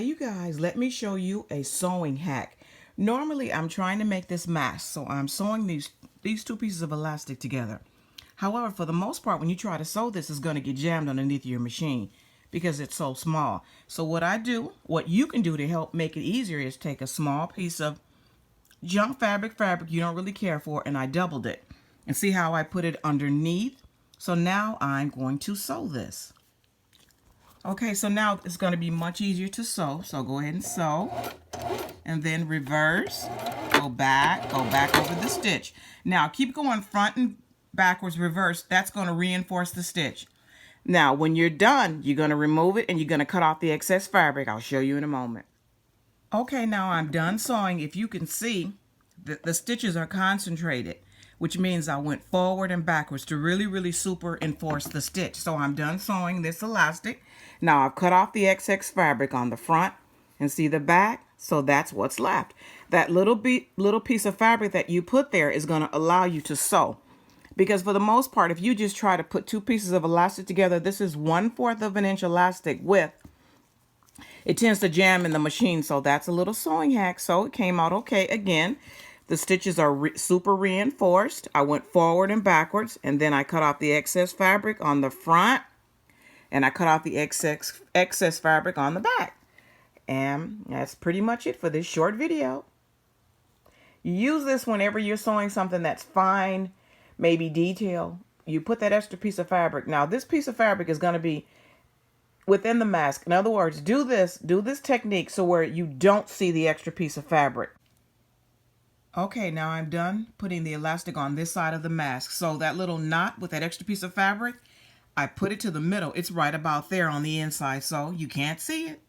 you guys, let me show you a sewing hack. Normally I'm trying to make this mask, so I'm sewing these two pieces of elastic together. However, for the most part, when you try to sew this, it's going to get jammed underneath your machine because it's so small. So what you can do to help make it easier is take a small piece of junk fabric you don't really care for, and I doubled it. And see how I put it underneath? So now I'm going to sew this. Okay, so now it's going to be much easier to sew. So go ahead and sew, and then reverse, go back over the stitch. Now keep going front and backwards, reverse. That's going to reinforce the stitch. Now when you're done, you're going to remove it and you're going to cut off the excess fabric. I'll show you in a moment. Okay, now I'm done sewing. If you can see, the stitches are concentrated, which means I went forward and backwards to really superinforce the stitch. So I'm done sewing this elastic. Now I've cut off the excess fabric on the front and see the back. So that's what's left. That little piece of fabric that you put there is going to allow you to sew. Because for the most part, if you just try to put two pieces of elastic together, this is 1/4 of an inch elastic width. It tends to jam in the machine, so that's a little sewing hack. So it came out okay. Again, the stitches are super reinforced. I went forward and backwards, and then I cut off the excess fabric on the front, and I cut off the excess fabric on the back. And that's pretty much it for this short video. You use this whenever you're sewing something that's fine, maybe detail. You put that extra piece of fabric. Now, this piece of fabric is going to be within the mask. In other words, do this technique so where you don't see the extra piece of fabric. Okay, now I'm done putting the elastic on this side of the mask. So that little knot with that extra piece of fabric, I put it to the middle. It's right about there on the inside, so you can't see it.